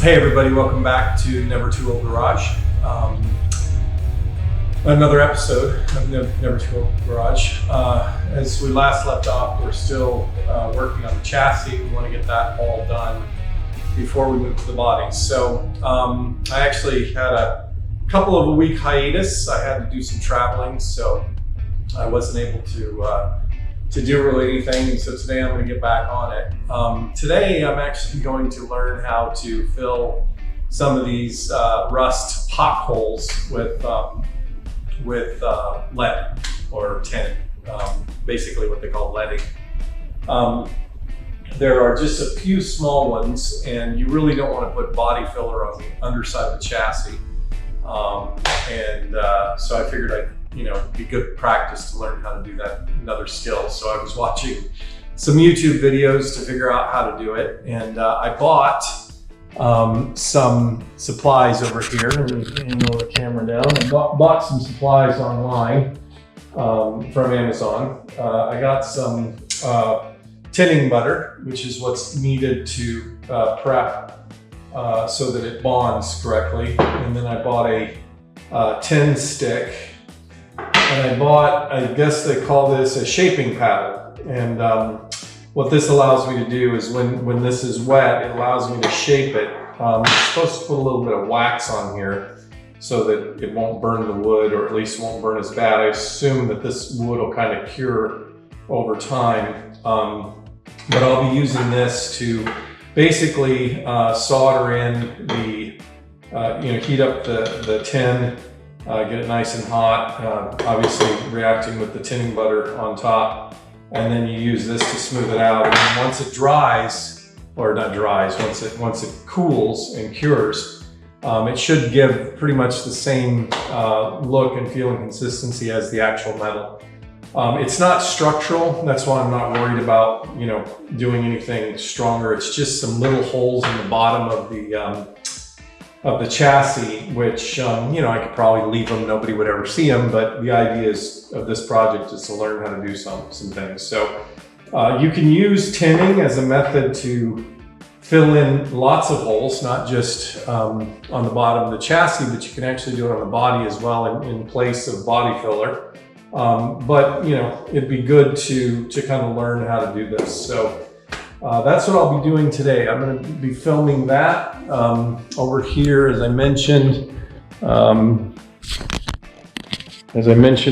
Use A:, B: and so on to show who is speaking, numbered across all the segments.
A: Hey everybody, welcome back to Never2Old Garage. Another episode of Never2Old Garage. As we last left off, we're still working on the chassis. We want to get that all done before we move to the body. So I actually had a couple of a week hiatus. I had to do some traveling, so I wasn't able to do really anything. So today I'm going to get back on it. Today I'm actually going to learn how to fill some of these rust potholes with lead or tin, basically what they call leading. There are just a few small ones, and you really don't want to put body filler on the underside of the chassis. So I figured it'd be good practice to learn how to do that, another skill. So I was watching some YouTube videos to figure out how to do it, and I bought some supplies over here. Let me angle the camera down. I bought some supplies online from Amazon. I got some tinning butter, which is what's needed to prep so that it bonds correctly. And then I bought a tin stick, and I bought, I guess they call this a shaping paddle. And what this allows me to do is when this is wet, it allows me to shape it. I'm supposed to put a little bit of wax on here so that it won't burn the wood, or at least won't burn as bad. I assume that this wood will kind of cure over time. But I'll be using this to basically solder in the, heat up the tin, get it nice and hot, obviously reacting with the tinning butter on top. And then you use this to smooth it out. And then once it dries, or not dries, once it cools and cures, it should give pretty much the same look and feel and consistency as the actual metal. It's not structural, that's why I'm not worried about doing anything stronger. It's just some little holes in the bottom of the chassis, which I could probably leave them, nobody would ever see them, but the idea of this project is to learn how to do some things. So you can use tinning as a method to fill in lots of holes, not just on the bottom of the chassis, but you can actually do it on the body as well in place of body filler. But it'd be good to kind of learn how to do this. So that's what I'll be doing today. I'm going to be filming that over here, as I mentioned.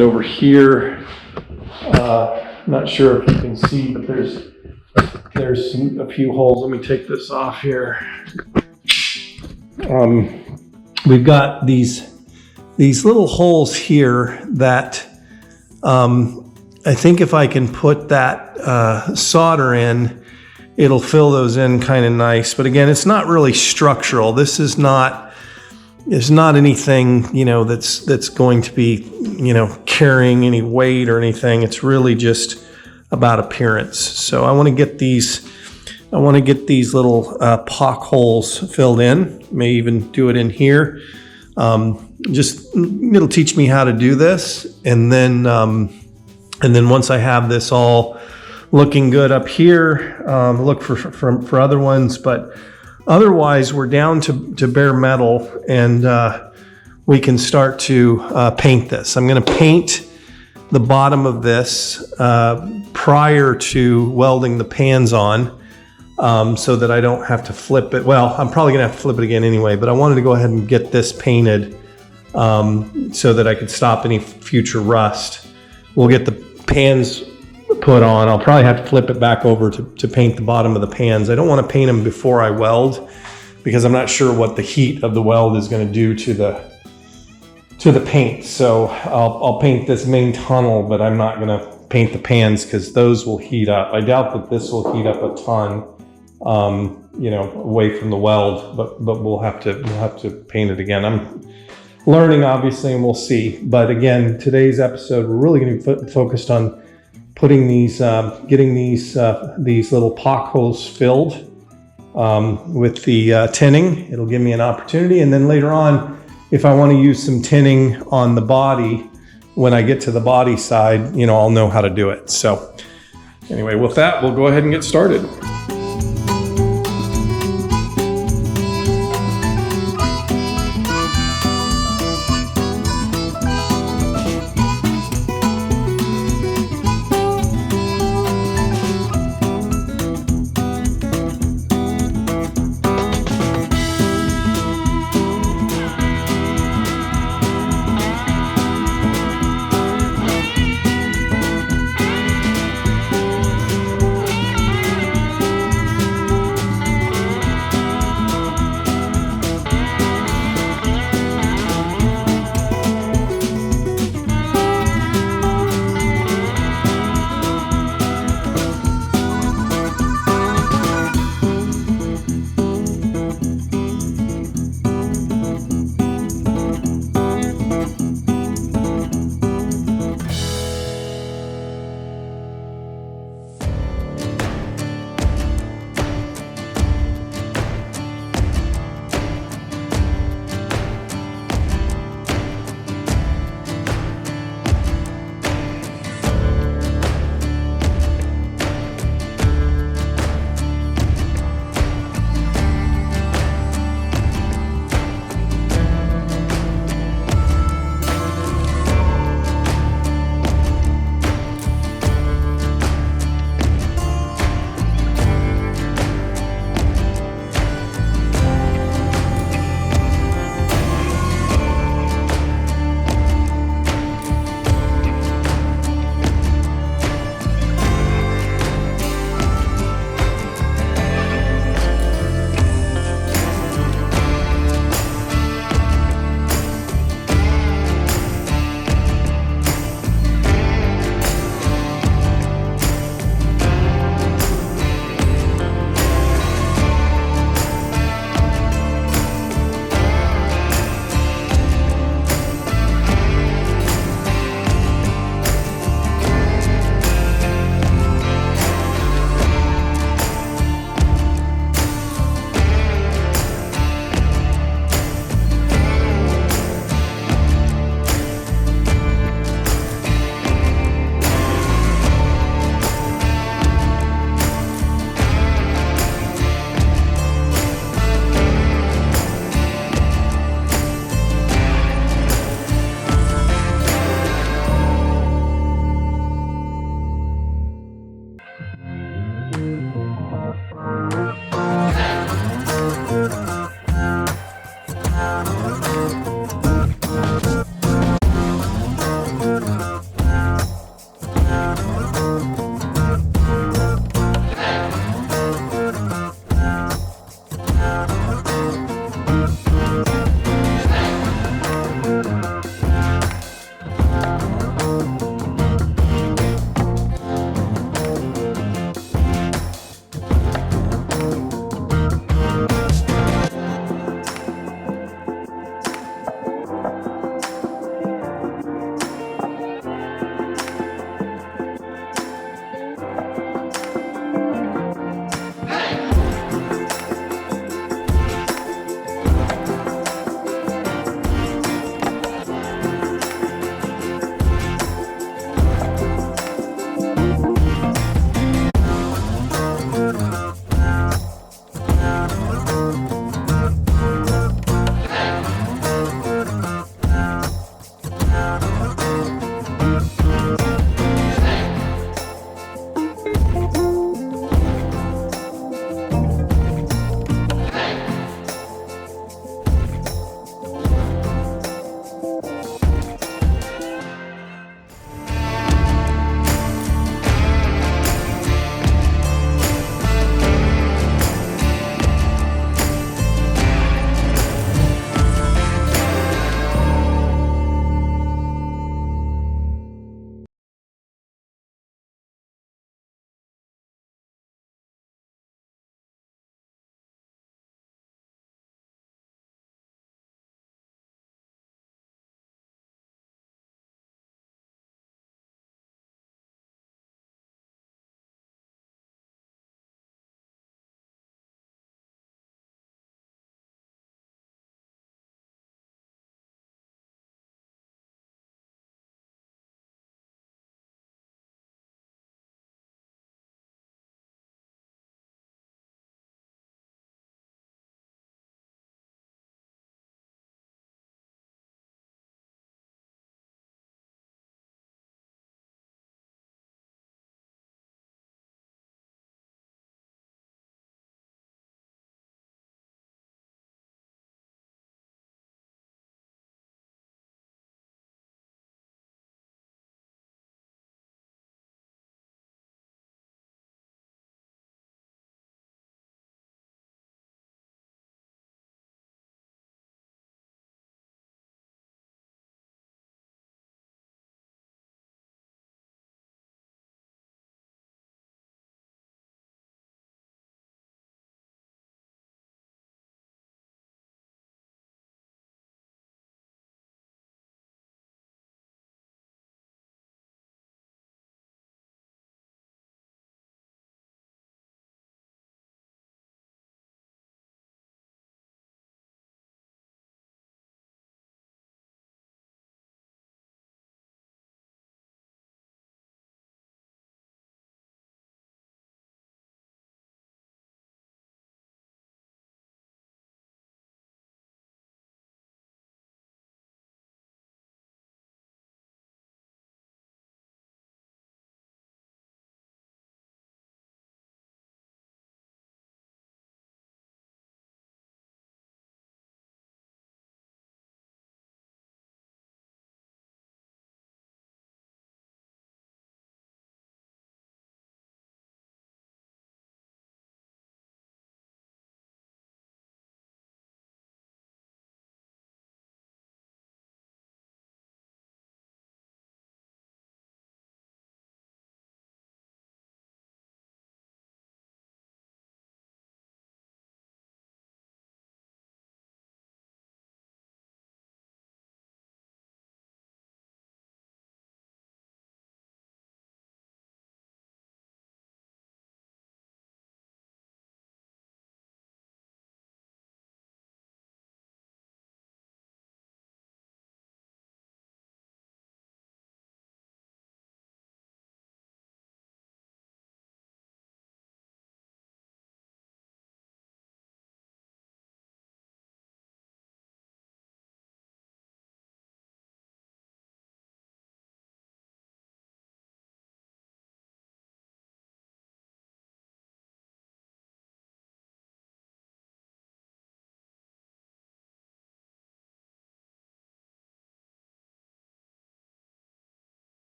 A: Over here, not sure if you can see, but there's a few holes. Let me take this off here. We've got these little holes here that I think if I can put that solder in, it'll fill those in kind of nice. But again, it's not really structural. This is not anything, that's going to be, carrying any weight or anything. It's really just about appearance. So I want to get these little pock holes filled in. May even do it in here. It'll teach me how to do this. And then once I have this all looking good up here, look for other ones, but otherwise we're down to bare metal, and we can start to paint this. I'm going to paint the bottom of this prior to welding the pans on, so that I don't have to flip it. Well, I'm probably going to have to flip it again anyway, but I wanted to go ahead and get this painted so that I could stop any future rust. We'll get the pans put on. I'll probably have to flip it back over to paint the bottom of the pans. I don't want to paint them before I weld, because I'm not sure what the heat of the weld is going to do to the paint. So I'll paint this main tunnel, but I'm not going to paint the pans because those will heat up. I doubt that this will heat up a ton, away from the weld, but we'll have to paint it again. I'm learning, obviously, and we'll see. But again, today's episode, we're really going to be focused on putting getting these little pock holes filled with the tinning. It'll give me an opportunity, and then later on, if I want to use some tinning on the body, when I get to the body side, I'll know how to do it. So anyway, with that, we'll go ahead and get started.